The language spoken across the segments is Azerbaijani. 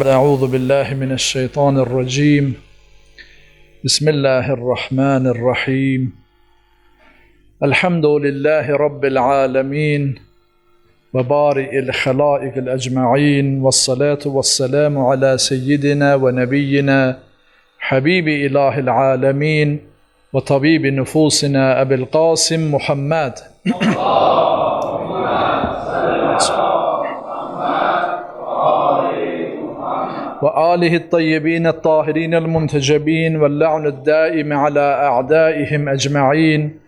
أعوذ بالله من الشيطان الرجيم. بسم الله الرحمن الرحيم. الحمد لله رب العالمين وبارئ الخلائق الأجمعين، والصلاة والسلام على سيدنا ونبينا حبيب إله العالمين وطبيب نفوسنا أبي القاسم محمد وآله الطيبين الطاهرين المنتجبين، واللعن الدائم على أعدائهم أجمعين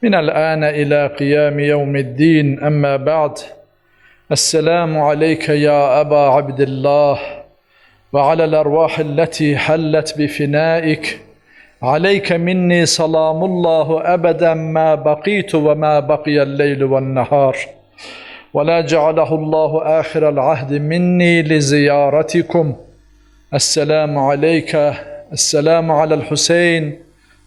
من الآن إلى قيام يوم الدين. أما بعد، السلام عليك يا أبا عبد الله وعلى الأرواح التي حلت بفنائك. عليك مني سلام الله أبدا ما بقيت وما بقي الليل والنهار، ولا جعله الله آخر العهد مني لزيارتكم. السلام عليك، السلام على الحسين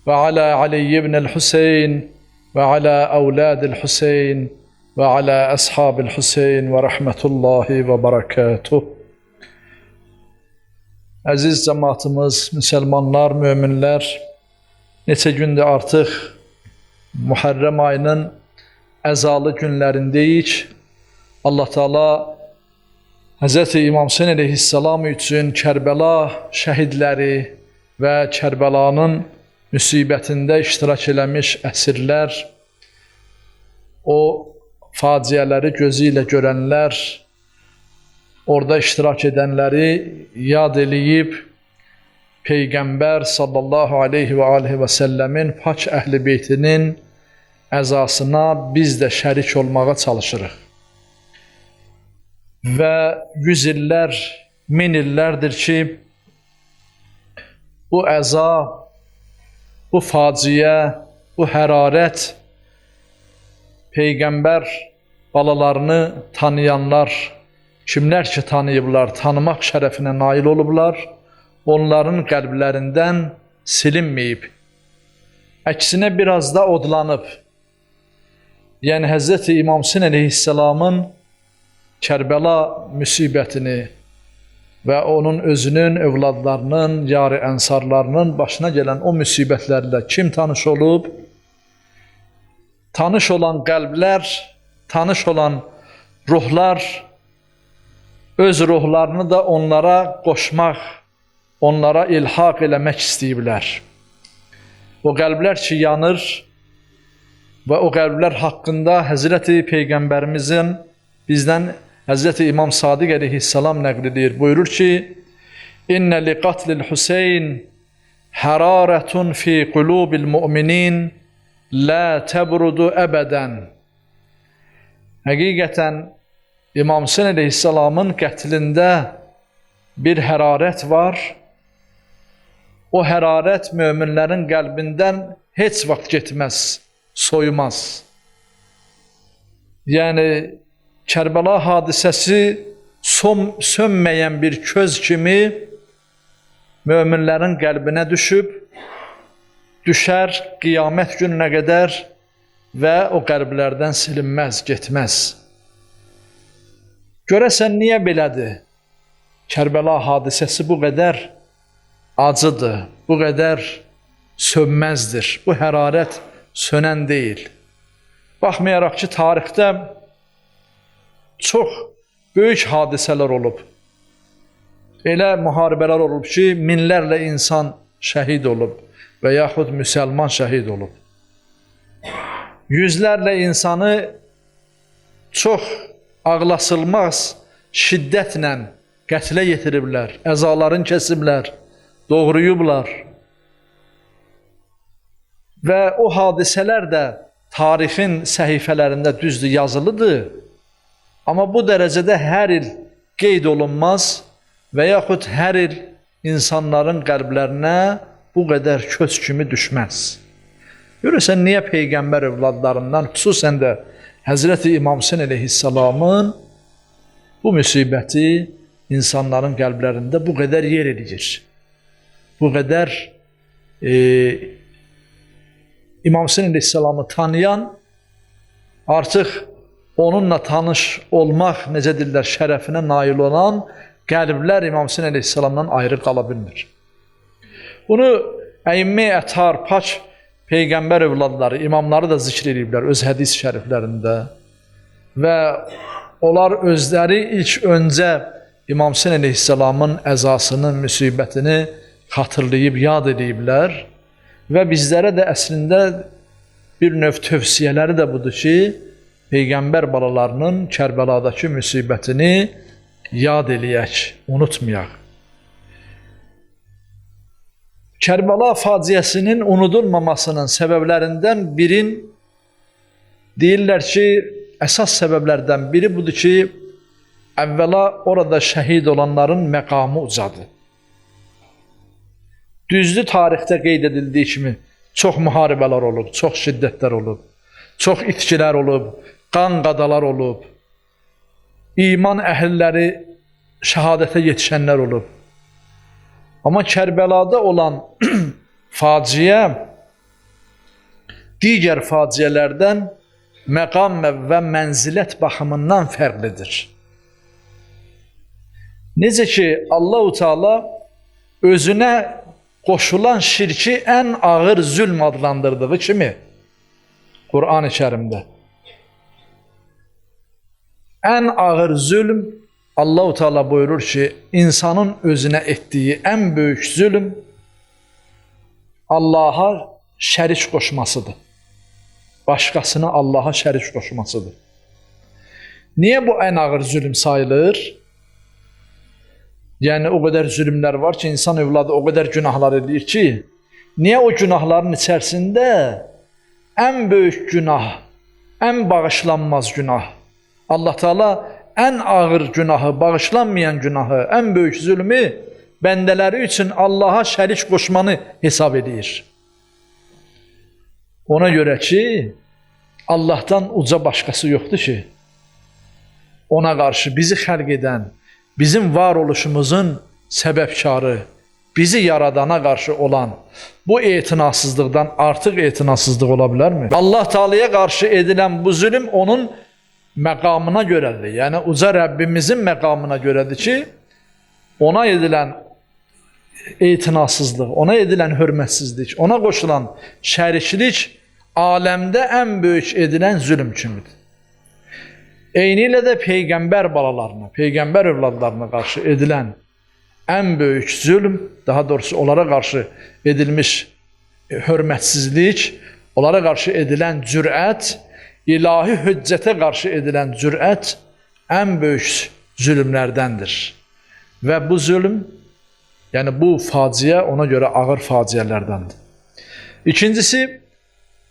وعلى علي بن الحسين وعلى أولاد الحسين وعلى أصحاب الحسين ورحمة الله وبركاته. Əziz cəmaatımız, müsəlmanlar, möminlər, neçə gündür artıq Muharrem ayının əzalı günlərindəyik. Allah Teala Hz. İmam Hüseyn əleyhissalam üçün Kərbəla şəhidləri və Kərbəlanın müsibətində iştirak eləmiş əsirlər, o faciələri gözü ilə görənlər, orada iştirak edənləri yad eləyib, Peyğəmbər sallallahu aleyhi və aleyhi və səlləmin pak əhl-i beytinin əzasına biz də şərik olmağa çalışırıq. Və 100 illər, 1000 illərdir ki, bu əza, bu faciə, bu hərarət Peyğəmbər balalarını tanıyanlar, kimlər ki tanıyıblar, tanımaq şərəfinə nail olublar, onların qəlblərindən silinməyib. Əksinə biraz da odlanıb. Yəni Hz. İmam Hüseyn əleyhissalamın Kərbəla müsibətini və onun özünün, övladlarının, yar-ı ənsarlarının başına gələn o müsibətlərlə kim tanış olub? Tanış olan qəlblər, tanış olan ruhlar öz ruhlarını da onlara qoşmaq, onlara ilhaq eləmək istəyiblər. O qəlblər ki yanır və o qəlblər haqqında Həzrəti Peyğəmbərimizin bizdən Hz. İmam Sadiq əleyhissalam nəql edir. Buyurur ki, İnnə li qatlil Hüseyn hərarətun fi qulubil müminin la təbrudu əbədən. Həqiqətən İmam Hüseyn əleyhissalamın qətlində bir hərarət var. O hərarət möminlərin qəlbindən heç vaxt getməz, soyumaz. Yəni Kərbəla hadisəsi sönməyən bir köz kimi möminlərin qəlbinə düşüb, düşər qiyamət gününə qədər və o qəlblərdən silinməz, getməz. Görəsən niyə belədir? Kərbəla hadisəsi bu qədər acıdır, bu qədər sönməzdir, bu hərarət sönən deyil. Baxmayaraq ki, tarixdə çox böyük hadisələr olub. Elə müharibələr olub ki, minlərlə insan şəhid olub və yaxud müsəlman şəhid olub. Yüzlərlə insanı çox ağlasılmaz şiddətlə qətlə yetiriblər, əzaların kəsiblər, doğrayıblar. Və o hadisələr də tarixin səhifələrində düzdür, yazılıdır. Amma bu dərəcədə hər il qeyd olunmaz və yaxud hər il insanların qəlblərinə bu qədər köz kimi düşməz. Görürsən, niyə Peyğəmbər övladlarından, xüsusən də Həzrəti İmam Hüseyn əleyhissalamın bu müsibəti insanların qəlblərində bu qədər yer edir. Bu qədər İmam Hüseyn əleyhissalamı tanıyan, artıq onunla tanış olmaq, necə deyirlər, şərəfinə nail olan qəlblər İmam Hüseyn əleyhissalamdan ayrı qala bilmir. Bunu əimmə əthar, pak Peyğəmbər övladları, imamları da zikr ediblər öz hədis şəriflərində və onlar özləri ilk öncə İmam Hüseyn əleyhissalamın əzasının, müsibətini xatırlayıb, yad ediblər və bizlərə də əslində bir növ tövsiyələri də budur ki, Peyğəmbər balalarının Kərbəladakı müsibətini yad eləyək, unutmayaq. Kərbəla faciəsinin unudulmamasının səbəblərindən birin deyirlər ki, əsas səbəblərdən biri budur ki, əvvəla orada şəhid olanların məqamı ucadır. Düzdür, tarixdə qeyd edildiyi kimi çox müharibələr olub, çox şiddətlər olub, çox itkilər olub, qan qadalar olub, iman əhilləri şəhadətə yetişənlər olub. Amma Kərbəlada olan faciə digər faciələrdən məqam və mənzilət baxımından fərqlidir. Necə ki, Allah-u Teala özünə qoşulan şirki ən ağır zülm adlandırdığı kimi Qur'an-ı Kərimdə ən ağır zülm Allah-u Teala buyurur ki, insanın özünə etdiyi ən böyük zülm Allaha şərik qoşmasıdır. Başqasını Allaha şərik qoşmasıdır. Niyə bu ən ağır zülm sayılır? Yəni, o qədər zülmlər var ki, insan övladı o qədər günahlar edir ki, niyə o günahların içərisində ən böyük günah, ən bağışlanmaz günah, Allah Teala ən ağır günahı, bağışlanmayan günahı, ən böyük zülmü bəndələri üçün Allaha şərik qoşmanı hesab edir. Ona görə ki, Allahdan uca başqası yoxdur ki, ona qarşı bizi xəlq edən, bizim varoluşumuzun səbəbkarı, bizi yaradana qarşı olan bu etinasızlıqdan artıq etinasızlıq ola bilərmi? Allah Teala'ya qarşı edilən bu zülm onun məqamına görədir. Yəni, uca Rəbbimizin məqamına görədir ki, ona edilən etinasızlıq, ona edilən hörmətsizlik, ona qoşulan şəriklik aləmdə ən böyük edilən zülm kimidir. Eynilə də Peyğəmbər balalarına, Peyğəmbər övladlarına qarşı edilən ən böyük zülm, daha doğrusu onlara qarşı edilmiş hörmətsizlik, onlara qarşı edilən cürət, ilahi hüccətə qarşı edilən cürət ən böyük zülmlərdəndir. Və bu zülm, yəni bu faciə ona görə ağır faciələrdəndir. İkincisi,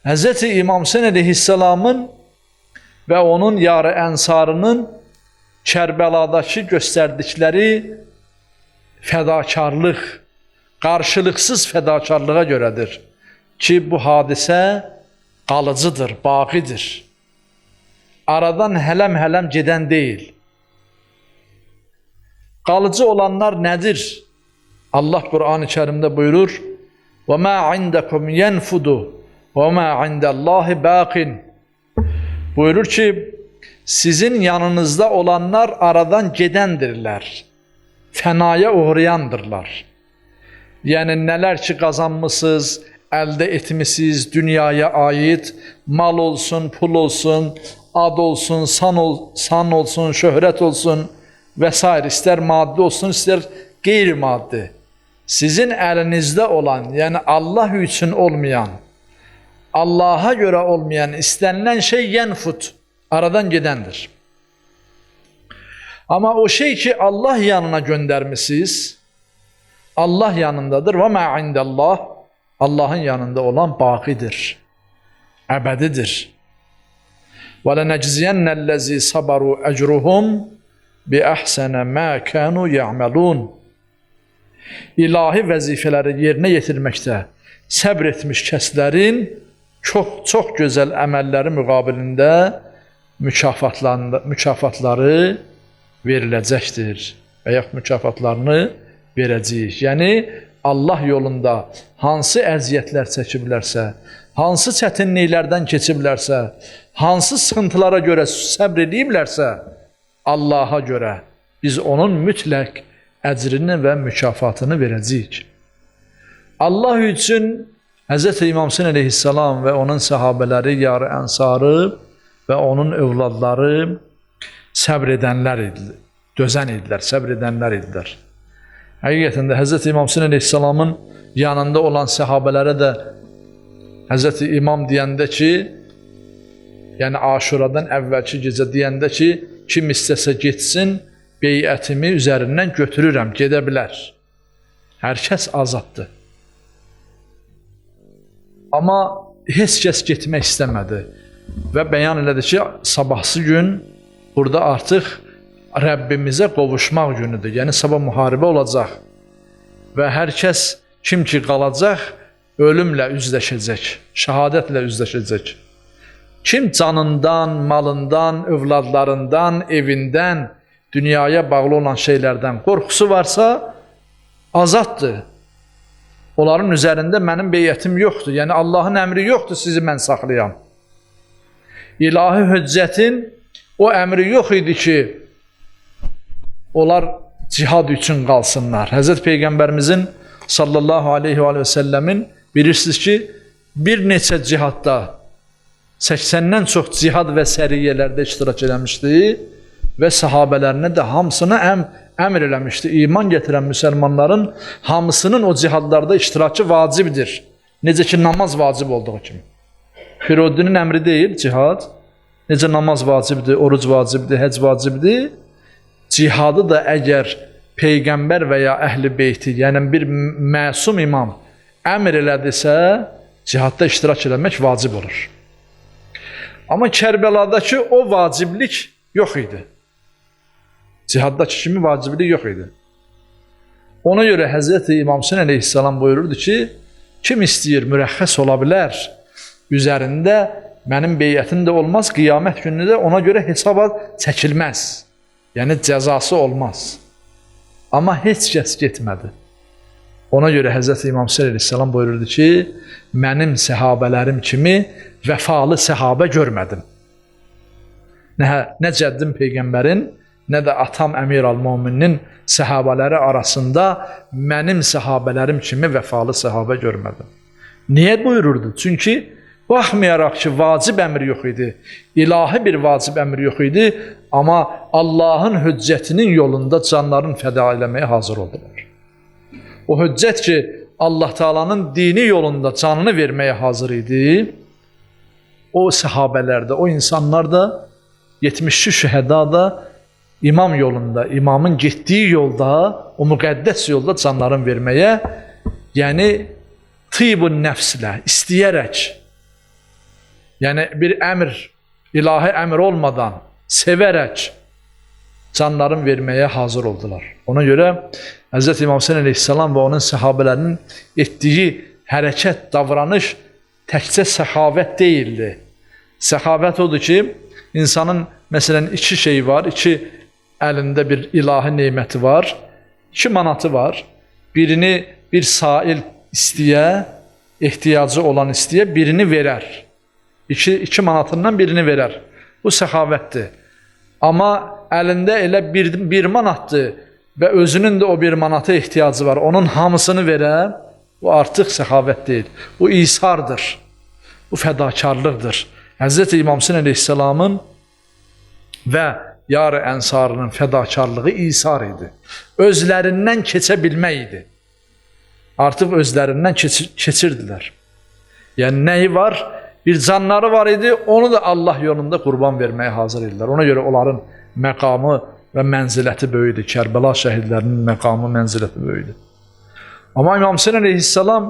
Hz. İmam Hüseyn əleyhissalamın və onun yarı ənsarının Kərbəladakı göstərdikləri fədakarlıq, qarşılıqsız fədakarlığa görədir ki, bu hadisə qalıcıdır, baqidir. Aradan hələm-hələm gedən deyil. Qalıcı olanlar nədir? Allah Qur'an-ı Kərimdə buyurur, وَمَا عِنْدَكُمْ يَنْفُدُ وَمَا عِنْدَ اللّٰهِ بَاقٍ Buyurur ki, sizin yanınızda olanlar aradan gedəndirlər, fənaya uğrayandırlar. Yəni, nələr ki qazanmışsınız, əldə etmişsiniz, dünyaya aid, mal olsun, pul olsun, ad olsun, san olsun, şöhrət olsun və s. İstər maddi olsun, istər qeyri-maddi. Sizin əlinizdə olan, yəni Allah üçün olmayan, Allaha görə olmayan, istənilən şey yənfud, aradan gedəndir. Amma o şey ki, Allah yanına göndərmişsiniz, Allah yanındadır. Və mə indəllah, Allahın yanında olan baqidir, əbədidir. Və lənəcziyənnəl-ləzi sabaru əcruhum bi əhsənə mə kənu ya'məlun. İlahi vəzifələri yerinə yetirməkdə səbr etmiş kəslərin çox gözəl əməlləri müqabilində mükafatları veriləcəkdir və yaxud mükafatlarını verəcəyik. Yəni, Allah yolunda hansı əziyyətlər çəkiblərsə, hansı çətinliklərdən keçiblərsə, hansı sıxıntılara görə səbr ediblərsə, Allaha görə biz onun mütləq əcrini və mükafatını verəcəyik. Allah üçün Hz. İmam Hüseyn əleyhissalam və onun səhabələri, yarı ənsarı və onun övladları səbr edənlər idilər, dözən idilər, səbr edənlər idilər. Həqiqətən də Hz. İmam Hüseyn əleyhissalamın yanında olan səhabələrə də Hz. İmam deyəndə ki, yəni Aşuradan əvvəlki gecə deyəndə ki, kim istəsə getsin, beyətimi üzərindən götürürəm, gedə bilər. Hər kəs azaddır. Amma heç kəs getmək istəmədi və bəyan elədi ki, sabahsı gün burada artıq Rəbbimizə qovuşmaq günüdür. Yəni sabah müharibə olacaq və hər kəs kim ki qalacaq, ölümlə üzləşəcək, şəhadətlə üzləşəcək. Kim canından, malından, övladlarından, evindən, dünyaya bağlı olan şeylərdən qorxusu varsa, azaddır. Onların üzərində mənim beyyətim yoxdur. Yəni Allahın əmri yoxdur, sizi mən saxlayam. İlahi höccətin o əmri yox idi ki, onlar cihad üçün qalsınlar. Həzrət Peyğəmbərimizin sallallahu aleyhi və səlləmin bilirsiniz ki, bir neçə cihadda 80-dən çox cihad və səriyyələrdə iştirak eləmişdi və sahabələrinə də hamısına əmr eləmişdi. İman gətirən müsəlmanların hamısının o cihadlarda iştirakı vacibdir. Necə ki, namaz vacib olduğu kimi. Firuddinin əmri deyil cihad. Necə namaz vacibdir, oruc vacibdir, həc vacibdir. Cihadı da əgər Peyğəmbər və ya əhl-i beyti, yəni bir məsum imam əmr elədisə, cihadda iştirak eləmək vacib olur. Amma Kərbəladakı o vaciblik yox idi. Cihaddakı kimi vaciblik yox idi. Ona görə Hz. İmam Hüseyn əleyhissalam buyururdu ki, kim istəyir mürəxxəs ola bilər, üzərində mənim beyyətim də olmaz, qiyamət günü də ona görə hesaba çəkilməz. Yəni cəzası olmaz. Amma heç kəs getmədi. Ona görə Hz. İmam Hüseyn əleyhissalam buyururdu ki, mənim səhabələrim kimi vəfalı səhabə görmədim. Nə cəddim Peyğəmbərin, nə də atam Əmir al-Müminin səhabələri arasında mənim səhabələrim kimi vəfalı səhabə görmədim. Niyə buyururdu? Çünki baxmayaraq ki, vacib əmr yox idi, ilahi bir vacib əmr yox idi, amma Allahın höccətinin yolunda canlarını fəda eləməyə hazır oldular. O höccət ki, Allah Taala'nın dini yolunda canını verməyə hazır idi, o səhabələrdə, o insanlar da, 72 şühəda da imam yolunda, imamın getdiyi yolda, o müqəddəs yolda canlarını verməyə, yəni tibun nəfslə, istəyərək, yəni bir əmr, ilahi əmr olmadan, sevərək canlarını verməyə hazır oldular. Ona görə Hz. İmam Hüseyn əleyhissalam və onun səhabələrinin etdiyi hərəkət, davranış təkcə səxavət deyildi. Səxavət odur ki, insanın məsələn iki şey var, iki əlində bir ilahi neməti var, 2 manatı var, birini bir sail istəyə, ehtiyacı olan istəyə, birini verər. 2 manatından birini verər. Bu səxavətdir. Amma əlində elə bir manatdır və özünün də o 1 manata ehtiyacı var, onun hamısını verər, bu artıq səxavət deyil. Bu isardır, bu fədakarlıqdır. Hz. İmam Hüseyn əleyhissalamın və yarı ənsarının fədakarlığı isar idi. Özlərindən keçə bilmək idi. Artıq özlərindən keçirdilər. Yəni nəyi var? Bir canları var idi, onu da Allah yolunda qurban verməyə hazır idilər. Ona görə onların məqamı və mənziləti böyüdür. Kərbəla şəhidlərinin məqamı, mənziləti böyüdür. Amma İmam Hüseyn əleyhissalam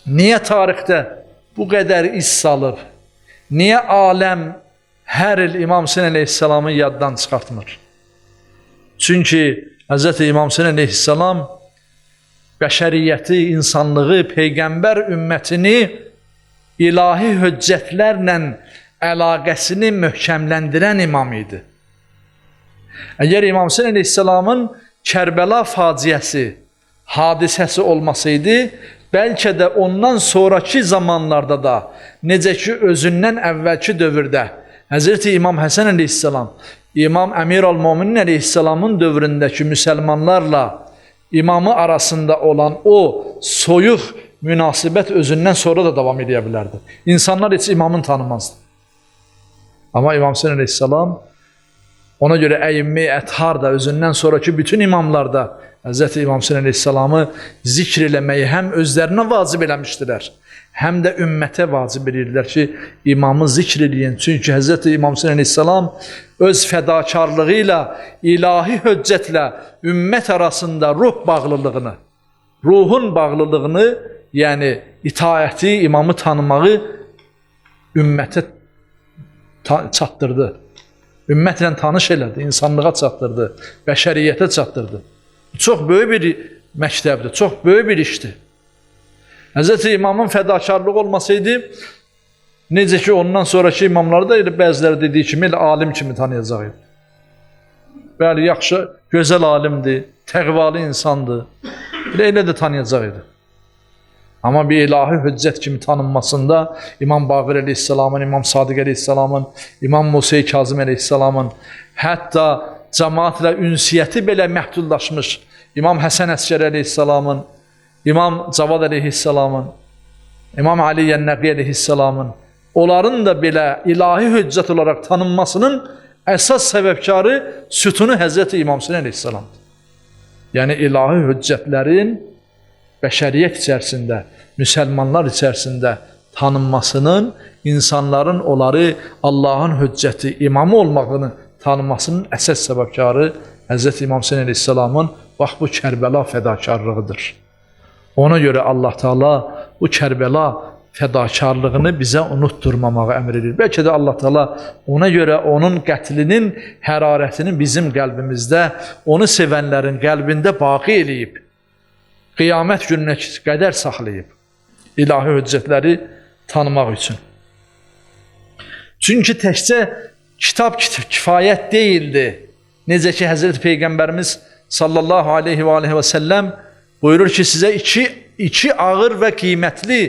niyə tarixdə bu qədər iz salıb? Niyə aləm hər il İmam Hüseyn əleyhissalamı yaddan çıxartmır? Çünki Hz. İmam Hüseyn əleyhissalam bəşəriyyəti, insanlığı, Peyğəmbər ümmətini ilahi höccətlərlə əlaqəsini möhkəmləndirən imam idi. Əgər İmam Hüseyn əleyhissalamın Kərbəla faciəsi, hadisəsi olmasaydı, bəlkə də ondan sonraki zamanlarda da, necə ki özündən əvvəlki dövrdə Hz. İmam Həsən əleyhissalam İmam Əmir el-Möminin əleyhissalamın dövründəki müsəlmanlarla imamı arasında olan o soyuq münasibət özündən sonra da davam edə bilərdi. İnsanlar heç imamını tanımazdı. Amma İmam Hüseyin əleyhissalam, ona görə Əyyimə Əthar da özündən sonraki bütün imamlar da Hz. İmam Hüseyin əleyhissalamı zikr eləməyi həm özlərinə vacib eləmişdilər, həm də ümmətə vacib edirlər ki, imamı zikr eləyin. Çünki Hz. İmam Hüseyin əleyhissalam öz fədakarlığı ilə, ilahi höccətlə ümmət arasında ruh bağlılığını, ruhun bağlılığını, yəni itaəti, imamı tanımağı ümmətə çatdırdı. Ümmətlə tanış elədi, insanlığa çatdırdı, bəşəriyyətə çatdırdı. Çox böyük bir məktəbdir, çox böyük bir işdir. Hz. İmamın fədakarlığı olmasaydı, necə ki ondan sonraki imamları da bəziləri dediyi kimi elə alim kimi tanıyacaq idi. Bəli, yaxşı, gözəl alimdir, təqvalı insandır, elə də tanıyacaq idi. Amma bir ilahi hüccət kimi tanınmasında İmam Baqir əleyhissalamın, İmam Sadiq əleyhissalamın, İmam Musa Kazım əleyhissalamın, hətta cəmaatlə ünsiyyəti belə məhdudlaşmış İmam Həsən Əskəri əleyhissalamın, İmam Cavad əleyhissalamın, İmam Ali Yənnəqi əleyhissalamın, onların da belə ilahi hüccət olaraq tanınmasının əsas səbəbkarı, sütunu Həzrət İmam Hüseyin əleyhissalamdır. Yəni ilahi hüccətlərin bəşəriyyət içərisində, müsəlmanlar içərisində tanınmasının, insanların onları Allahın hüccəti, imamı olmağını tanınmasının əsas səbəbkarı Hz. İmam Hüseyin əleyhissalamın bax bu Kərbəla fədakarlığıdır. Ona görə Allah Teala bu Kərbəla fədakarlığını bizə unutturmamağı əmr edir. Bəlkə də Allah Teala ona görə onun qətlinin hərarətini bizim qəlbimizdə, onu sevənlərin qəlbində baqi eləyib, qiyamət gününə qədər saxlayıb, ilahi hüccətləri tanımaq üçün. Çünki təkcə kitab kifayət deyildi. Necə ki, Həzrət Peyğəmbərimiz sallallahu aleyhi və səlləm buyurur ki, sizə iki ağır və qiymətli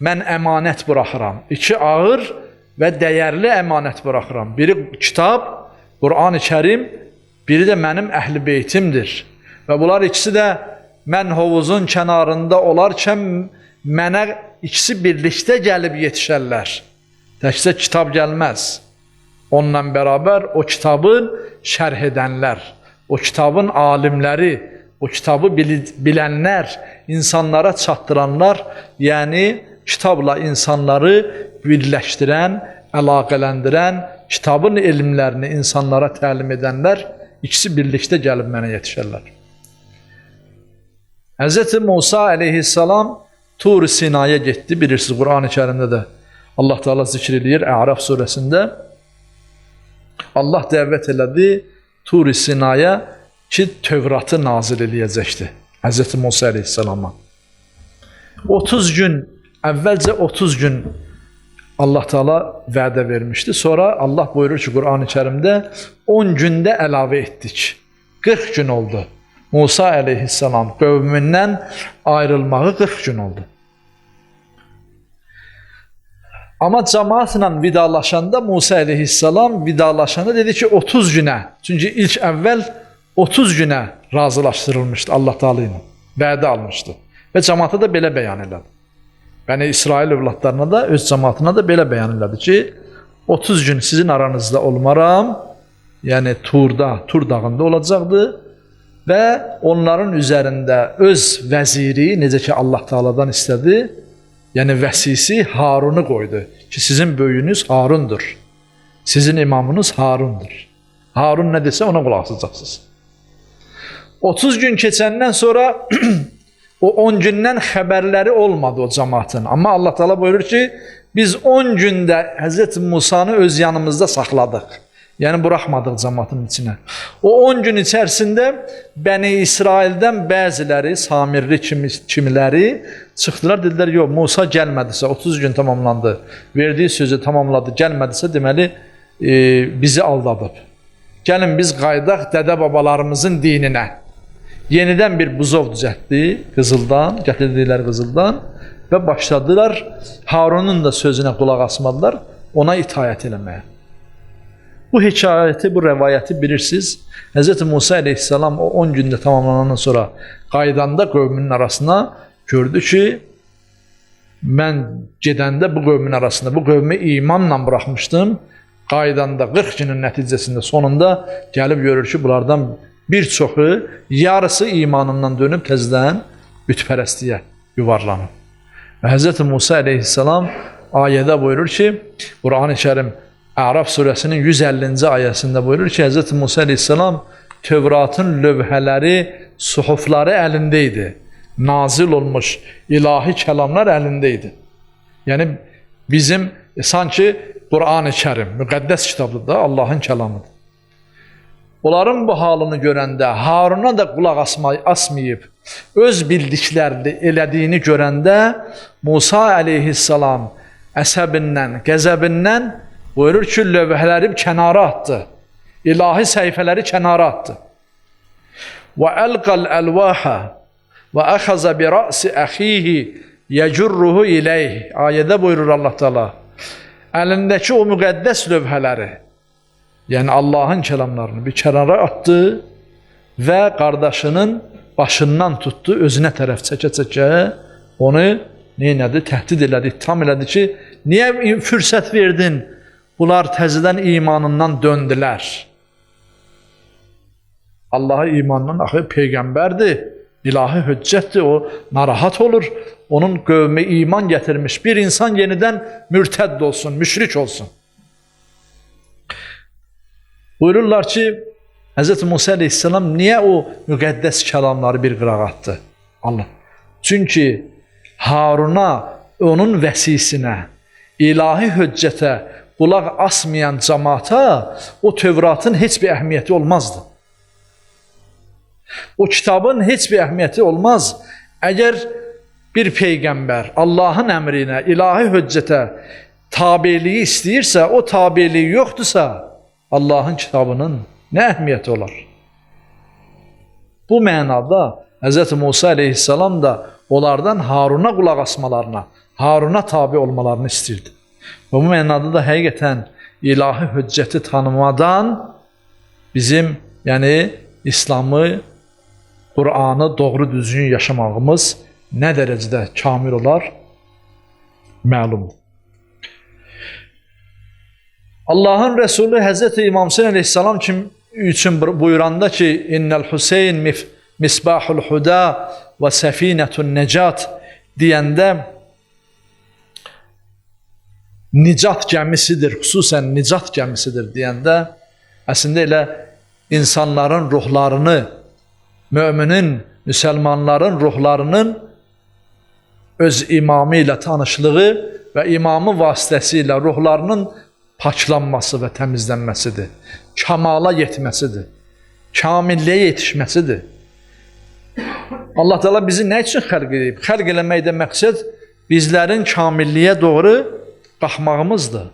mən əmanət buraxıram. İki ağır və dəyərli əmanət buraxıram. Biri kitab, Qur'an-ı Kərim, biri də mənim əhl-i beytimdir. Və bunlar ikisi də mən hovuzun kənarında olarkən mənə ikisi birlikdə gəlib yetişərlər. Təkcə kitab gəlməz. Onunla bərabər o kitabın şərh edənlər, o kitabın alimləri, o kitabı bilənlər, insanlara çatdıranlar, yəni kitabla insanları birləşdirən, əlaqələndirən, kitabın elmlərini insanlara təlim edənlər, ikisi birlikdə gəlib mənə yetişərlər. Hz. Musa əleyhissalam Tur Sinaya getdi. Bilirsiniz, Qur'an-ı Kərimdə də Allah Teala zikr edir, Ərəf surəsində. Allah dəvət elədi Tur Sinaya ki, Tövratı nazil eləyəcəkdi Hz. Musa əleyhissalama. 30 gün, əvvəlcə 30 gün Allah Teala vədə vermişdi. Sonra Allah buyurur ki, Qur'an-ı Kərimdə 10 gündə əlavə etdik. 40 gün oldu. Musa əleyhissalam qövmündən ayrılmağı 40 gün oldu. Amma cəmaatla vidalaşanda Musa əleyhissalam vidalaşanda dedi ki 30 günə. Çünki ilk əvvəl 30 günə razılaşdırılmışdı Allah Teala ilə. Vədə almışdı. Və cəmaata da belə bəyan elədi. Bəni İsrail övladlarına da, öz cəmaatına da belə bəyan elədi ki 30 gün sizin aranızda olmaram. Yəni Tur dağında olacaqdı. Və onların üzərində öz vəziri, necə ki Allah Teala'dan istədi, yəni vəsisi Harunu qoydu ki, sizin böyüyünüz Harundur, sizin imamınız Harundur. Harun nə desə ona qulaq asacaqsınız. 30 gün keçəndən sonra o 10 gündən xəbərləri olmadı o cəmaatın. Amma Allah Teala buyurur ki, biz 10 gündə Hz. Musanı öz yanımızda saxladıq. Yəni buraxmadıq cəmaatın içinə. O 10 gün içərisində Bəni İsraildən bəziləri, Samirli kimiləri çıxdılar, dedilər, yox, Musa gəlmədisə, 30 gün tamamlandı, verdiyi sözü tamamladı, gəlmədisə, deməli, bizi aldadıb. Gəlin biz qaydaq dədə babalarımızın dininə. Yenidən bir buzov düzəltdi qızıldan, gətirdikləri qızıldan və başladılar, Harunun da sözünə qulaq asmadılar, ona itaət eləməyə. Bu hekayəti, bu rəvayəti bilirsiniz. Hz. Musa əleyhissalam o 10 gündə tamamlanandan sonra qaydanda qövmünün arasına gördü ki, mən gedəndə bu qövmün arasında, bu qövmü imanla buraxmışdım. Qaydanda 40 günün nəticəsində sonunda gəlib görür ki, bunlardan bir çoxu, yarısı imanından dönüb təzədən bütpərəstliyə yuvarlanıb. Və Hz. Musa əleyhissalam ayədə buyurur ki, Quran-ı Kərim Ərəf surəsinin 150-ci ayəsində buyurur ki, Hz. Musa əleyhissalam Tövratın lövhələri, suhufları əlində idi. Nazil olmuş ilahi kəlamlar əlində idi. Yəni bizim sanki Quran-ı Kərim müqəddəs kitabdır da, Allahın kəlamıdır. Onların bu halını görəndə, Haruna da qulaq asmayıb, öz bildiklərini elədiyini görəndə Musa əleyhissalam əsəbindən, qəzəbindən buyurur ki, lövhələri kənara atdı. İlahi səhifələri kənara atdı. Və əlqəl əlvahə və əxəzə bi rəsi əxihi yəcurruhu iləyh. Ayədə buyurur Allah Teala. Əlindəki o müqəddəs lövhələri, yəni Allahın kəlamlarını bir kənara atdı və qardaşının başından tutdu, özünə tərəf çəkə-çəkə onu neynədi? Təhdid elədi, ittiham elədi ki, niyə fürsət verdin? Bunlar təzədən imanından döndülər. Allah'a imandan axı peyğəmbərdir, ilahi hüccətdir, o narahat olur. Onun qövmü iman gətirmiş bir insan yenidən mürtədd olsun, müşrik olsun. Buyururlar ki, Hz. Musa əleyhissalam niyə o müqəddəs kəlamları bir qırağa atdı? Allah. Çünki Haruna, onun vəsisinə, ilahi hüccətə qulaq asmayan cəmaata o Tövratın heç bir əhəmiyyəti olmazdı. O kitabın heç bir əhəmiyyəti olmaz. Əgər bir peyğəmbər Allahın əmrinə, ilahi hüccətə tabeliyi istəyirsə, o tabeliyi yoxdursa, Allahın kitabının nə əhəmiyyəti olar? Bu mənada Hz. Musa əleyhissalam da onlardan Haruna qulaq asmalarına, Haruna tabi olmalarını istəyirdi. Və bu mənada da həqiqətən ilahi hüccəti tanımadan bizim, yəni İslamı, Qur'anı doğru düzgün yaşamağımız nə dərəcədə kamil olar? Məlumdur. Allahın Resulü Hz. İmam Hüseyin əleyhissalam üçün buyuranda ki, İnnəl Hüseyin misbahul huda və səfinətun nəcat deyəndə nicat gəmisidir, xüsusən nicat gəmisidir deyəndə əslində elə insanların ruhlarını, müminin, müsəlmanların ruhlarının öz imamı ilə tanışlığı və imamı vasitəsilə ruhlarının paklanması və təmizlənməsidir. Kamala yetməsidir. Kamilliyə yetişməsidir. Allah Teala bizi nə üçün xəlq edib? Xəlq eləməkdə məqsəd bizlərin kamilliyə doğru qalxmağımızdır.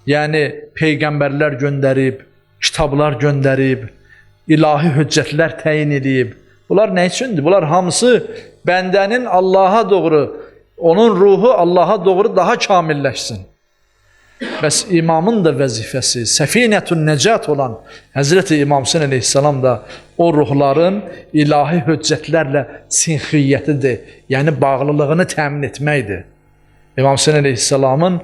Yəni peyğəmbərlər göndərib, kitablar göndərib, ilahi hüccətlər təyin edib. Bunlar nə üçündür? Bunlar hamısı bəndənin Allaha doğru, onun ruhu Allaha doğru daha kamilləşsin. Bəs imamın da vəzifəsi, səfinətun nəcat olan Həzrəti İmam Hüseyin əleyhissalam da o ruhların ilahi hüccətlərlə sinxiyyətidir, yəni bağlılığını təmin etməkdir. İmam Hüseyin əleyhissalamın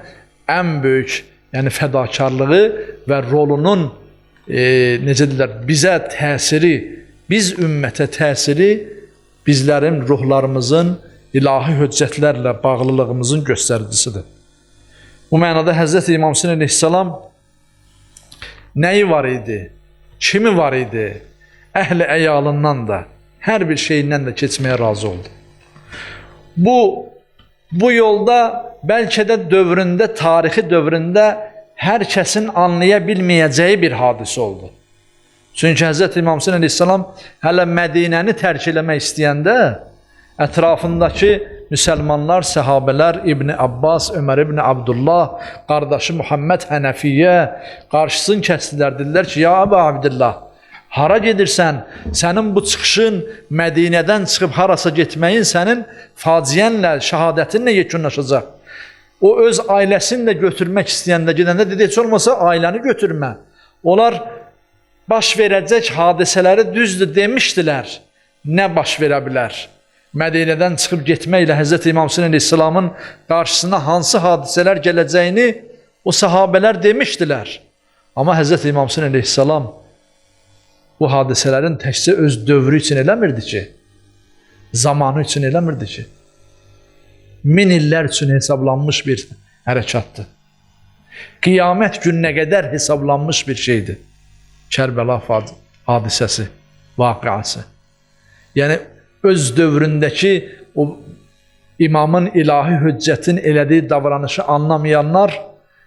ən böyük, yəni fədakarlığı və rolunun necə deyirlər, bizə təsiri, biz ümmətə təsiri bizlərin ruhlarımızın ilahi hüccətlərlə bağlılığımızın göstəricisidir. Bu mənada Hz. İmam Hüseyin əleyhissalam nəyi var idi, kimi var idi, əhli əyalından da, hər bir şeyindən də keçməyə razı oldu. Bu yolda bəlkə də dövründə, tarixi dövründə hər kəsin anlaya bilməyəcəyi bir hadisə oldu. Çünki Hz. İmam Hüseyin əleyhissalam hələ Mədinəni tərk eləmək istəyəndə ətrafındakı müsəlmanlar, səhabələr, İbn Abbas, Ömər ibn Abdullah, qardaşı Muhammed Hənəfiyyə qarşısını kəsdilər, dedilər ki, ya Əbu Abdillah, hara gedirsən? Sənin bu çıxışın, Mədinədən çıxıb harasa getməyin sənin faciənlə, şəhadətinlə yekunlaşacaq. O öz ailəsini də götürmək istəyəndə gedəndə dedi, heç olmasa ailəni götürmə. Onlar baş verəcək hadisələri düzdür demişdilər. Nə baş verə bilər? Mədinədən çıxıb getməklə Hz. İmam Hüseyin əleyhissalamın qarşısına hansı hadisələr gələcəyini o sahabələr demişdilər. Amma Hz. İmam Hüseyin əleyhissalam bu hadisələrin təkcə öz dövrü üçün eləmirdi ki, zamanı üçün eləmirdi ki, 1000 illər üçün hesablanmış bir hərəkatdır. Qiyamət gününə qədər hesablanmış bir şeydir. Kərbəla hadisəsi, vaqiası. Yəni, öz dövründəki o imamın ilahi hüccətin elədiyi davranışı anlamayanlar,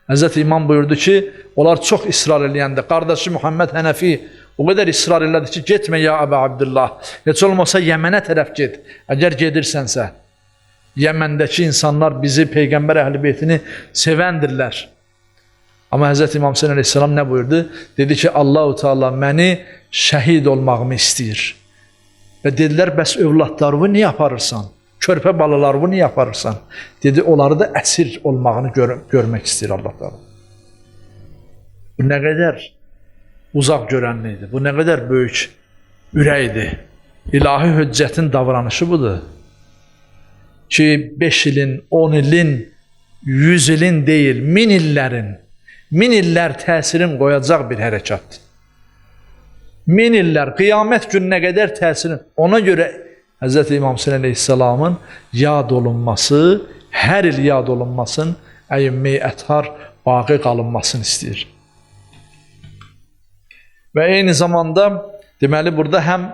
Hz. İmam buyurdu ki, onlar çox israr eləyəndə, qardaşı Muhammed Hənəfi o qədər israr elədi ki, getmə ya Əbə Abdullah, heç olmasa Yəmənə tərəf get, əgər gedirsənsə. Yəməndəki insanlar bizi, Peyğəmbər əhl-i beytini sevəndirlər. Amma Hz. İmam Hüseyin əleyhissalam nə buyurdu? Dedi ki, Allah-u Teala məni şəhid olmağımı istəyir. Və dedilər, bəs övladlarını niyə aparırsan? Körpə balalarını niyə aparırsan? Dedi, onları da əsir olmağını görmək istəyir Allah Teala. Bu nə qədər uzaq görənlidir, bu nə qədər böyük ürəkdir. İlahi hüccətin davranışı budur. Ki 5 ilin, 10 ilin, 100 ilin deyil, 1000 illərin, 1000 illər təsirin qoyacaq bir hərəkatdır. 1000 illər, qiyamət gününə qədər təsirin. Ona görə Hz. İmam Hüseyin əleyhissalamın yad olunması, hər il yad olunmasın, əyyim-i əthar baqi qalınmasını istəyir. Və eyni zamanda, deməli, burada həm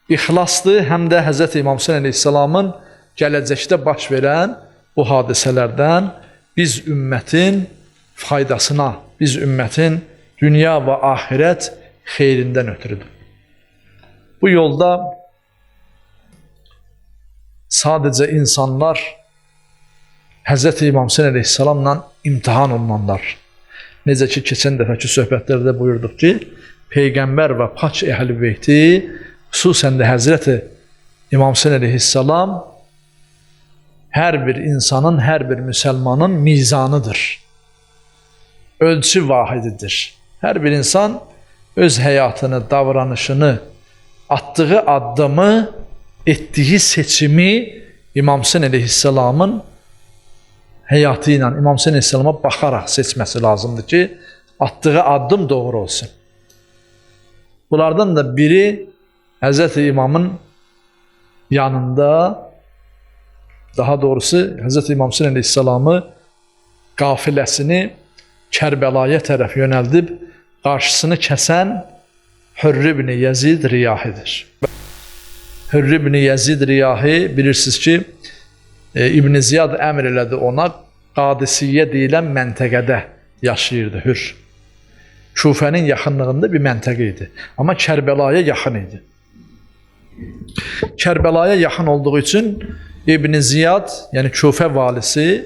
ixlasdır, həm də Hz. İmam Hüseyin əleyhissalamın gələcəkdə baş verən bu hadisələrdən biz ümmətin faydasına, biz ümmətin dünya və ahirət xeyrindən ötürüdür. Bu yolda sadəcə insanlar Hz. İmam Hüseyin əleyhissalamla imtihan olunanlar. Necə ki, keçən dəfəki söhbətlərdə buyurduq ki, Peyğəmbər və pak əhl-i beyti, xüsusən də Hz. İmam Hüseyin əleyhissalam hər bir insanın, hər bir müsəlmanın mizanıdır. Ölçü vahididir. Hər bir insan öz həyatını, davranışını, atdığı addımı, etdiyi seçimi İmam Hüseyin əleyhissalamın həyatı ilə, İmam Hüseyin əleyhissalama baxaraq seçməsi lazımdır ki, atdığı addım doğru olsun. Bunlardan da biri Hz. İmamın yanında, daha doğrusu Hz. İmam Hüseyin əleyhissalamı qafiləsini Kərbəlaya tərəf yönəldib qarşısını kəsən Hürr ibn Yezid Riyahidir. Hürr ibn Yezid Riyahi bilirsiniz ki, İbn Ziyad əmr elədi ona, Qadisiyyə deyilən məntəqədə yaşayırdı Hürr. Kufənin yaxınlığında bir məntəqə idi. Amma Kərbəlaya yaxın idi. Kərbəlaya yaxın olduğu üçün İbn Ziyad, yəni Kufə valisi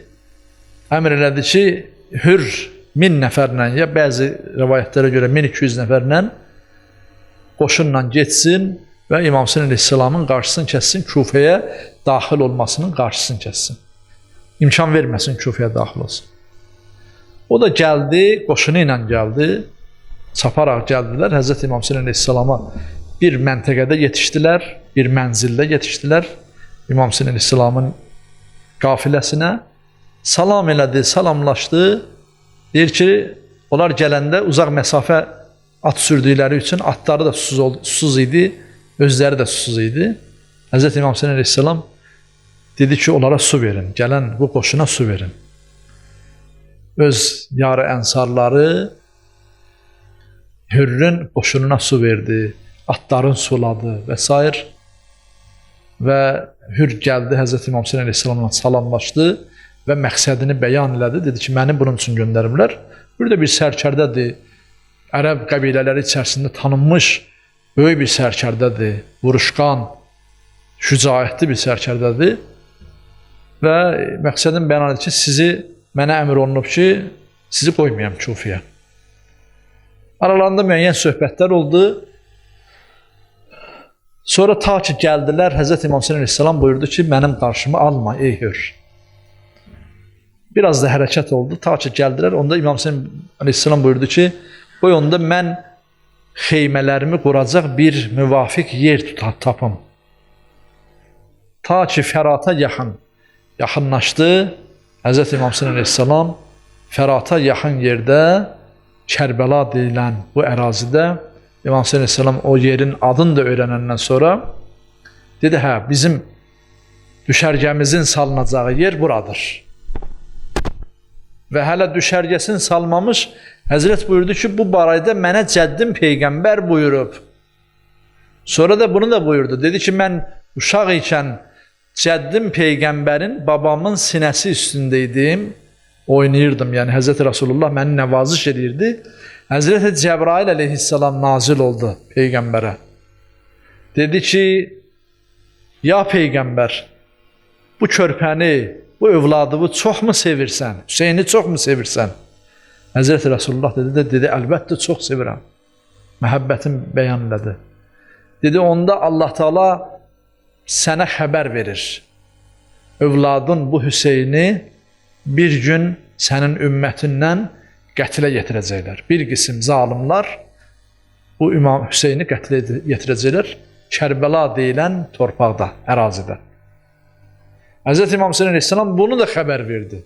əmr elədi ki, Hürr 1000 nəfərlə, ya bəzi rəvayətlərə görə 1200 nəfərlə qoşunla getsin və İmam Hüseyin əleyhissalamın qarşısını kəssin, Kufəyə daxil olmasının qarşısını kəssin. İmkan verməsin Kufəyə daxil olsun. O da gəldi, qoşunu ilə gəldi, çaparaq gəldilər, Hz. İmam Hüseyin əleyhissalama bir məntəqədə yetişdilər, bir mənzildə yetişdilər, İmam Hüseyin əleyhissalamın qafiləsinə salam elədi, salamlaşdı. Deyir ki, onlar gələndə uzaq məsafə at sürdükləri üçün atları da susuz idi, özləri də susuz idi. Hz. İmam Hüseyin əleyhissalam dedi ki, onlara su verin, gələn bu qoşuna su verin. Öz yarı ənsarları Hürrün qoşununa su verdi, atların suladı və s. Və Hürr gəldi, Hz. İmam Hüseyin əleyhissalamla salamlaşdı və məqsədini bəyan elədi. Dedi ki, məni bunun üçün göndəriblər. Burada bir sərkərdədir, ərəb qəbilələri içərisində tanınmış böyük bir sərkərdədir, vuruşqan, şücaətli bir sərkərdədir. Və məqsədim bəyan edir ki, sizi mənə əmr olunub ki, sizi qoymayam Kufəyə. Aralarında müəyyən söhbətlər oldu. Sonra ta ki gəldilər, Hz. İmam Hüseyin əleyhissalam buyurdu ki, mənim qarşımı alma ey Hürr. Biraz da hərəkət oldu, ta ki gəldilər. Onda İmam Hüseyin əleyhissalam buyurdu ki, qoy onda mən xeymələrimi quracaq bir müvafiq yer tapım. Ta ki Fərata yaxınlaşdı. Hz. İmam Hüseyin əleyhissalam Fərata yaxın yerdə, Kərbəla deyilən bu ərazidə İmam Hüseyin əleyhissalam o yerin adını da öyrənəndən sonra dedi, hə, bizim düşərgəmizin salınacağı yer buradır. Və hələ düşərgəsini salmamış, Həzrət buyurdu ki, bu barədə mənə cəddim Peyğəmbər buyurub. Sonra da bunu da buyurdu. Dedi ki, mən uşaq ikən cəddim Peyğəmbərin babamın sinəsi üstündeydim, oynayırdım. Yəni Həzrət Rasulullah məni nəvaziş edirdi. Həzrət Cəbrail əleyhissalam nazil oldu Peyğəmbərə. Dedi ki, ya Peyğəmbər, bu körpəni, bu övladını çoxmu sevirsən? Hüseyni çoxmu sevirsən? Həzrət Rasulullah dedi, əlbəttə çox sevirəm. Məhəbbətim bəyan elədi. Dedi, onda Allah Teala sənə xəbər verir. Övladın bu Hüseyni bir gün sənin ümmətindən qətlə yetirəcəklər. Bir qism zalimlar bu İmam Hüseyni qətlə yetirəcəklər. Kərbəla deyilən torpaqda, ərazidə. Hz. İmam Hüseyin əleyhissalam bunu da xəbər verdi.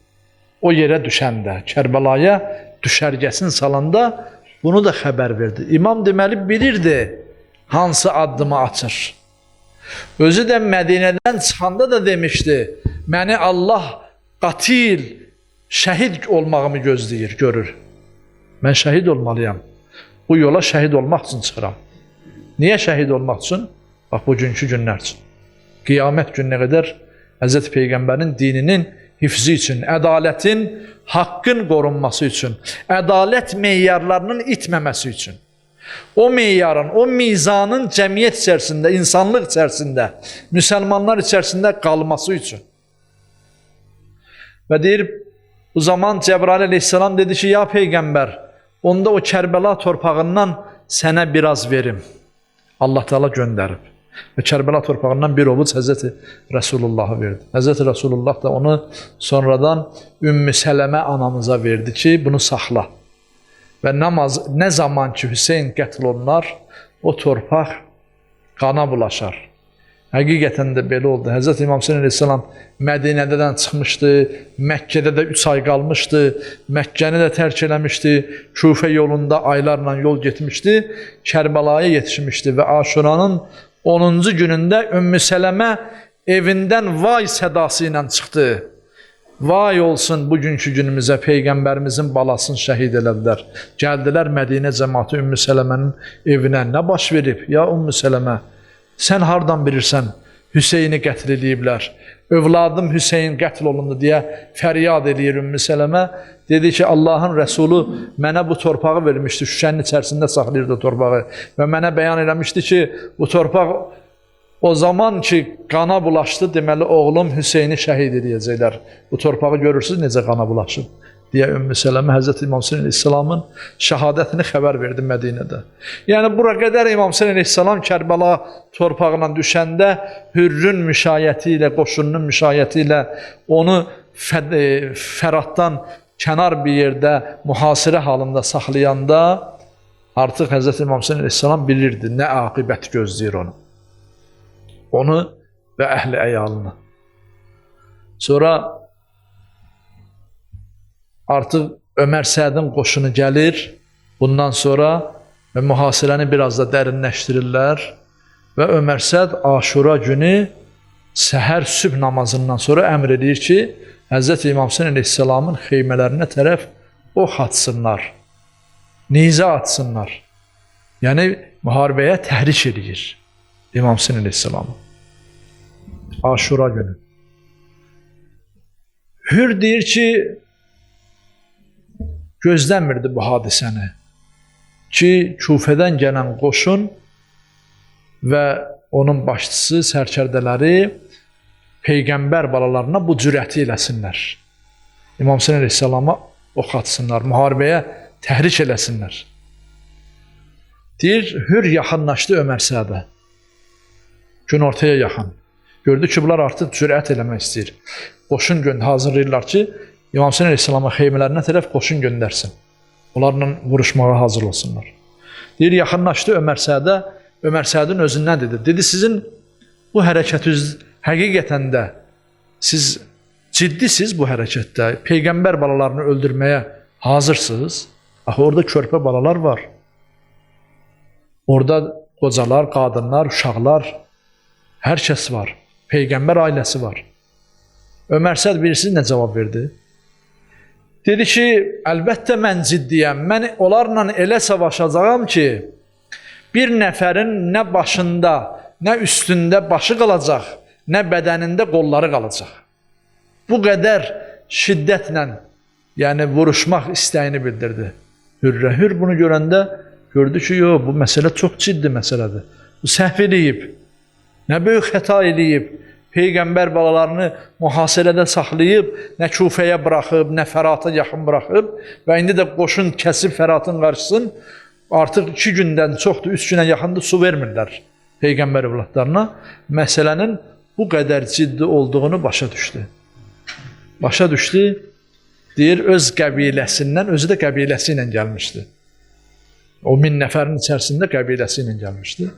O yerə düşəndə, Kərbəlaya düşərgəsini salanda bunu da xəbər verdi. İmam deməli bilirdi hansı addımı açır. Özü də Mədinədən çıxanda da demişdi, məni Allah qatil, şəhid olmağımı gözləyir, görür. Mən şəhid olmalıyam. Bu yola şəhid olmaq üçün çıxıram. Niyə şəhid olmaq üçün? Bax, bugünkü günlər üçün. Qiyamət gününə qədər Hz. Peyğəmbərin dininin hifzi üçün, ədalətin, haqqın qorunması üçün, ədalət meyarlarının itməməsi üçün, o meyarın, o mizanın cəmiyyət içərisində, insanlıq içərisində, müsəlmanlar içərisində qalması üçün. Və deyir, bu zaman Cəbrail əleyhissalam dedi ki, ya Peyğəmbər, onda o Kərbəla torpağından sənə biraz verim. Allah Teala göndərib. Və Kərbəla torpağından bir ovuc Həzrəti Rəsulullah'a verdi. Həzrəti Rəsulullah da onu sonradan Ümmü Sələmə anamıza verdi ki, bunu saxla. Və nə zaman ki Hüseyin qətl olunar, o torpaq qana bulaşar. Həqiqətən də belə oldu. Həzrət İmam Hüseyin əleyhissalam Mədinədən çıxmışdı, Məkkədə də 3 ay qalmışdı, Məkkəni də tərk eləmişdi, Küfə yolunda aylarla yol getmişdi, Kərbəlaya yetişmişdi və Aşuranın 10-cu günündə Ümmü Sələmə evindən vay sədası ilə çıxdı. Vay olsun bugünkü günümüzə, Peyğəmbərimizin balasını şəhid elədilər. Gəldilər Mədinə cəmaatı Ümmü Sələmənin evinə. Nə baş verib? Ya Ümmü Sələmə, sən hardan bilirsən Hüseyni qətl ediblər? Övladım Hüseyin qətl olundu deyə fəryad edir Ümmü Sələmə. Dedi ki, Allahın Rəsulu mənə bu torpağı vermişdi, şüşənin içərisində saxlayırdı torpağı və mənə bəyan eləmişdi ki, bu torpaq o zaman ki qana bulaşdı, deməli oğlum Hüseyni şəhid edəcəklər. Bu torpağı görürsünüz necə qana bulaşıb deyə Ümmü Sələmə Həzrət İmam Hüseyin əleyhissalamın şəhadətini xəbər verdi Mədinədə. Yəni bura qədər İmam Hüseyin əleyhissalam Kərbəla torpağına düşəndə Hürrün müşayiəti ilə, qoşunun müşayiəti ilə onu Fəratdan kənar bir yerdə mühasirə halında saxlayanda artıq Həzrət İmam Hüseyin əleyhissalam bilirdi nə aqibət gözləyir onu. Onu və əhli əyalını. Sonra artıq Ömər Sədin qoşunu gəlir, bundan sonra və mühasirəni biraz da dərinləşdirirlər və Ömər Səd Aşura günü səhər sübh namazından sonra əmr edir ki, Həzrət İmam Hüseyin əleyhissalamın xeymələrinə tərəf ox atsınlar, nizə atsınlar. Yəni, müharibəyə təhrik edir İmam Hüseyin əleyhissalamı. Aşura günü. Hür deyir ki, gözləmirdi bu hadisəni ki, Küfədən gələn qoşun və onun başçısı, sərkərdələri Peyğəmbər balalarına bu cürəti eləsinlər. İmam Hüseyin əleyhissalama ox atsınlar, müharibəyə təhrik eləsinlər. Deyir, Hür yaxınlaşdı Ömər Sədə. Gün ortaya yaxın. Gördü ki, bunlar artıq cürət eləmək istəyir. Qoşun hazırlayırlar ki, İmam Hüseyin Aleyhisselamın xeymələrinə tərəf qoşun göndərsin. Onlarla vuruşmağa hazır olsunlar. Deyir, yaxınlaşdı Ömər Sədə. Ömər Sədin özündən dedi. Dedi, sizin bu hərəkətiniz həqiqətən də siz ciddisiz bu hərəkətdə. Peyğəmbər balalarını öldürməyə hazırsınız. Axı, orada körpə balalar var. Orada qocalar, qadınlar, uşaqlar, hər kəs var. Peyğəmbər ailəsi var. Ömər Səd bilirsiniz nə cavab verdi? Dedi ki, əlbəttə mən ciddiyəm. Mən onlarla elə savaşacağam ki, bir nəfərin nə başında, nə üstündə başı qalacaq, nə bədənində qolları qalacaq. Bu qədər şiddətlə, yəni vuruşmaq istəyini bildirdi. Hürrə bunu görəndə gördü ki, yox, bu məsələ çox ciddi məsələdir. Bu səhv eləyib, nə böyük xəta eləyib. Peyğəmbər balalarını mühasirədə saxlayıb, nə Kufəyə buraxıb, nə Fərata yaxın buraxıb və indi də qoşun kəsib Fəratın qarşısın. Artıq 2 gündən çoxdur, 3 günə yaxındır, su vermirlər Peyğəmbər evlatlarına. Məsələnin bu qədər ciddi olduğunu başa düşdü. Başa düşdü, deyir, öz qəbiləsindən, özü də qəbiləsi ilə gəlmişdi. O 1000 nəfərin içərisində qəbiləsi ilə gəlmişdi.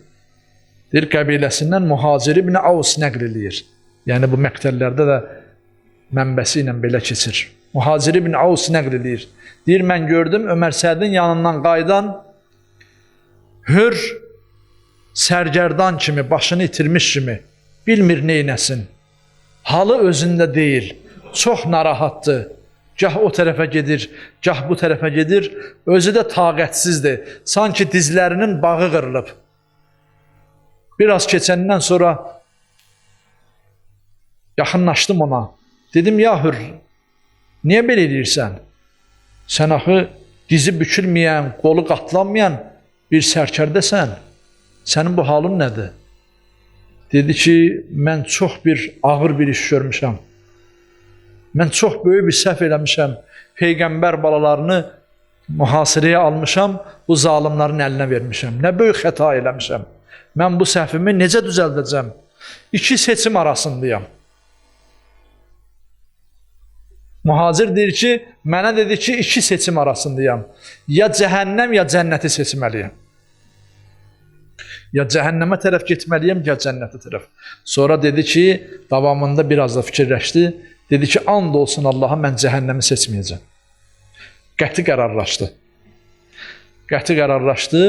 Deyir, qəbiləsindən Muhacir ibn Avs nəql eləyir. Yəni, bu məqtəllərdə də mənbəsi ilə belə keçir. Muhacir ibn Avs nəql eləyir. Deyir, mən gördüm, Ömər Sədin yanından qaydan hür sərgərdan kimi, başını itirmiş kimi, bilmir neynəsin. Halı özündə deyil, çox narahatdır. Gah o tərəfə gedir, gah bu tərəfə gedir. Özü də taqətsizdir. Sanki dizlərinin bağı qırılıb. Biraz keçəndən sonra yaxınlaşdım ona. Dedim, ya hür, niyə belə edirsən? Sən axı dizi bükülməyən, qolu qatlanmayan bir sərkərdəsən. Sənin bu halın nədir? Dedi ki, mən çox ağır bir iş görmüşəm. Mən çox böyük bir səhv eləmişəm. Peyğəmbər balalarını mühasirəyə almışam, bu zalimlərin əlinə vermişəm. Nə böyük xəta eləmişəm. Mən bu səhvimi necə düzəldəcəm? 2 seçim arasındayam. Muhacir deyir ki, mənə dedi ki, 2 seçim arasındayam. Ya cəhənnəm, ya cənnəti seçməliyəm. Ya cəhənnəmə tərəf getməliyəm, ya cənnətə tərəf. Sonra dedi ki, davamında biraz da fikirləşdi. Dedi ki, and olsun Allaha, mən cəhənnəmi seçməyəcəm. Qəti qərarlaşdı. Qəti qərarlaşdı.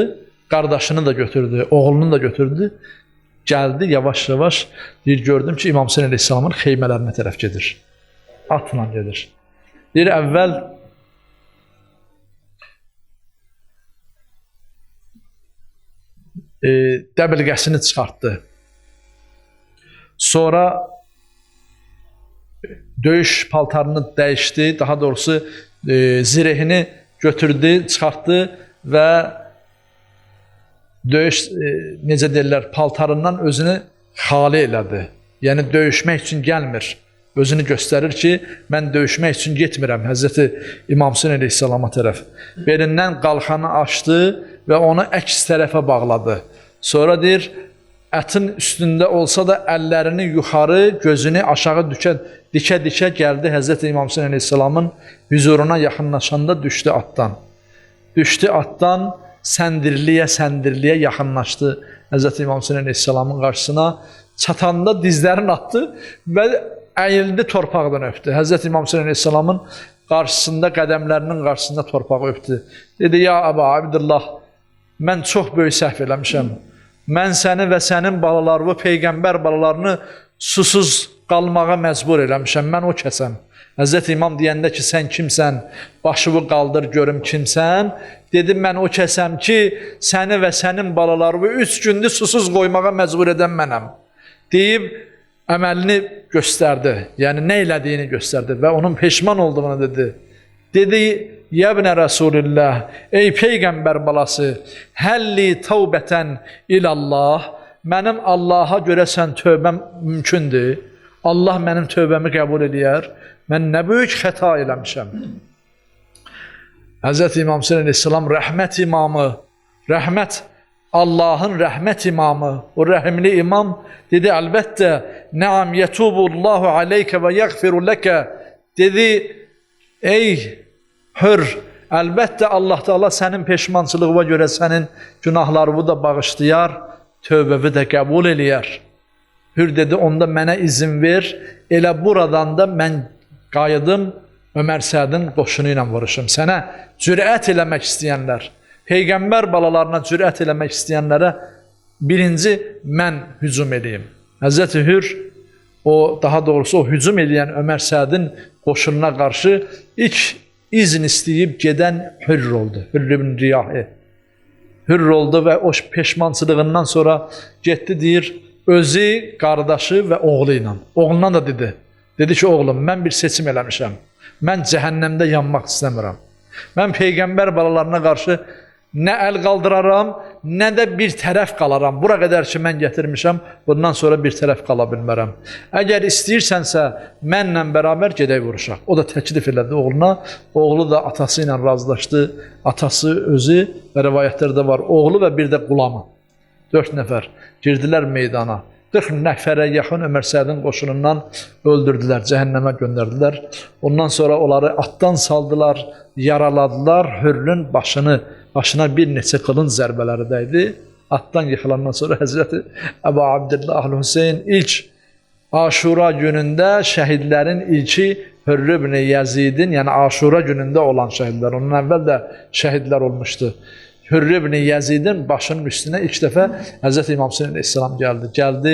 Qardaşını da götürdü, oğlunu da götürdü. Gəldi yavaş-yavaş, gördüm ki, İmam Hüseyin Aleyhisselamın xeymələrinə tərəf gedir. Atla gedir. Deyir, əvvəl dəbilqəsini çıxartdı. Sonra döyüş paltarını dəyişdi, daha doğrusu zirehini götürdü, çıxartdı və döyüş, necə deyirlər, paltarından özünü xali elədi. Yəni, döyüşmək üçün gəlmir. Özünü göstərir ki, mən döyüşmək üçün getmirəm Həzrəti İmam Hüseyin Aleyhisselama tərəf. Belindən qalxanı açdı və onu əks tərəfə bağladı. Sonra deyir, ətin üstündə olsa da əllərini yuxarı, gözünü aşağı dikə-dikə gəldi Həzrəti İmam Hüseyin Aleyhisselamın hüzuruna yaxınlaşanda düşdü atdan. Düşdü atdan, səndirliyə yaxınlaşdı Həzrəti İmam Hüseyin Aleyhisselamın qarşısına. Çatanda dizlərini atdı və əyildi, torpaqdan öpdü. Həzrəti İmam Hüseyin Aleyhisselamın qarşısında, qədəmlərinin qarşısında torpağı öpdü. Dedi, ya Əba Abdullah, mən çox böyük səhv eləmişəm. Mən səni və sənin balalarını, Peyğəmbər balalarını susuz qalmağa məcbur eləmişəm. Mən o kəsəm. Həzrəti İmam deyəndə ki, sən kimsən, başımı qaldır, görüm kimsən. Dedim, mən o kəsəm ki, səni və sənin balalarını 3 gündür susuz qoymağa məcbur edən mənəm. Deyib, əməlini göstərdi, yəni nə elədiyini göstərdi və onun peşman olduğunu dedi. Dedi, yəbnə Rasulillah, ey Peyğəmbər balası, həlli tövbətən ilallah, mənim Allaha görəsən tövbəm mümkündür. Allah mənim tövbəmi qəbul edər. Mən nə böyük xəta eləmişəm. Həzrəti İmam Hüseyin Aleyhisselam rəhmət imamı, rəhmət, Allahın rəhmət imamı, o rəhimli imam dedi, əlbəttə, nəam yətubullahu aleykə və yəğfiru ləkə, dedi, ey Hür, əlbəttə Allah Teala sənin peşmançılığına görə sənin günahlarını da bağışlayar, tövbəvi də qəbul eləyər. Hür dedi, onda mənə izin ver, elə buradan da mən qayıdım, Ömər Sədin qoşunu ilə vuruşum. Sənə cürət eləmək istəyənlər, Peyğəmbər balalarına cürət eləmək istəyənlərə birinci mən hücum edeyim. Həzrəti Hür, daha doğrusu o hücum edən Ömər Sədin qoşununa qarşı ilk izin istəyib gedən Hürr oldu. Hürr ibn Riyahi. Hürr oldu və o peşmançılığından sonra getdi deyir, özü, qardaşı və oğlu ilə. Oğluna da dedi. Dedi ki, oğlum, mən bir seçim eləmişəm. Mən cəhənnəmdə yanmaq istəmirəm. Mən Peyğəmbər balalarına qarşı nə əl qaldıraram, nə də bir tərəf qalaram. Bura qədər ki, mən gətirmişəm, bundan sonra bir tərəf qala bilmərəm. Əgər istəyirsənsə, mənlə bərabər gedək vuruşaq. O da təklif elədi oğluna. Oğlu da atası ilə razılaşdı. Atası özü və rəvayətlərdə var. Oğlu və bir də qulamı. 4 nəfər girdilər meydana. 40 nəfərə yaxın Ömər Sədin qoşunundan öldürdülər, cəhənnəmə göndərdilər. Ondan sonra onları atdan saldılar, yaraladılar. Hürrün başına bir neçə qılınc zərbələri dəydi. Atdan yıxılandan sonra Həzrəti Əbu Abdillah Hüseyin ilk Aşura günündə şəhidlərin ilki Hürr ibn Yazidin, yəni Aşura günündə olan şəhidlər. Onun əvvəl də şəhidlər olmuşdu. Hürr ibn Yazidin başının üstünə ilk dəfə Həzrəti İmam Hüseyin əleyhissalam gəldi. Gəldi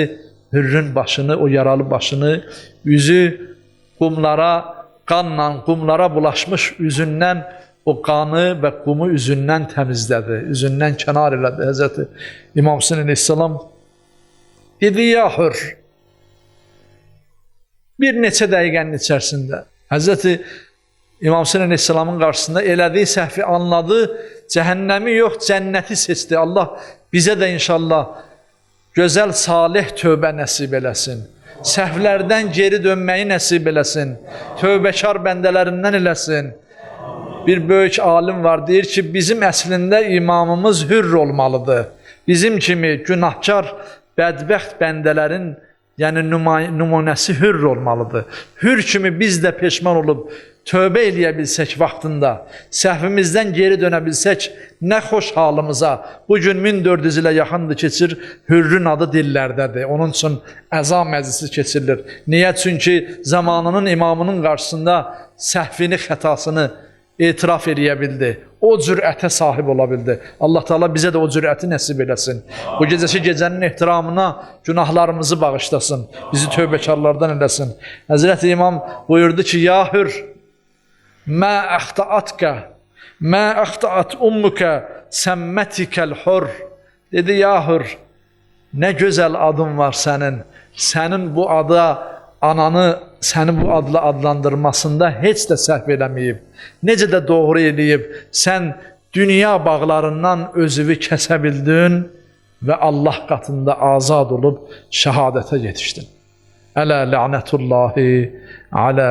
Hürrün başını, o yaralı başını, üzü qanla qumlara bulaşmış üzündən o qanı və qumu üzündən təmizlədi, üzündən kənar elədi Həzrəti İmam Hüseyin əleyhissalam. Dedi, ya Hürr, bir neçə dəqiqənin içərisində Həzrəti İmam Hüseyin əleyhissalamın qarşısında elədiyi səhvi anladı, cəhənnəmi yox, cənnəti seçdi. Allah bizə də inşallah gözəl, salih tövbə nəsib eləsin. Səhvlərdən geri dönməyi nəsib eləsin. Tövbəkar bəndələrindən eləsin. Bir böyük alim var, deyir ki, bizim əslində imamımız Hürr olmalıdır. Bizim kimi günahkar, bədbəxt bəndələrin yəni nümunəsi Hürr olmalıdır. Hürr kimi biz də peşman olub tövbə eləyə bilsək vaxtında, səhvimizdən geri dönə bilsək, nə xoş halımıza. Bugün 1400 ilə yaxındır keçir, Hürrün adı dillərdədir. Onun üçün əza məclisi keçirilir. Niyə? Çünki zamanının imamının qarşısında səhvini, xətasını etiraf eləyə bildi. O cürətə sahib ola bildi. Allah Teala bizə də o cürəti nəsib eləsin. Bu gecəsi gecənin ehtiramına günahlarımızı bağışlasın. Bizi tövbəkarlardan eləsin. Həzrəti İmam buyurdu ki, ya Hürr, mə əxtaatkə, mə əxtaat ummukə, səmmətikəl hurr. Dedi, ya Hürr, nə gözəl adın var sənin. Sənin bu ada, ananı səni bu adla adlandırmasında heç də səhv eləməyib. Necə də doğru eləyib. Sən dünya bağlarından özünü kəsə bildin və Allah qatında azad olub şəhadətə yetişdin. Ələ lə'nətullahi alə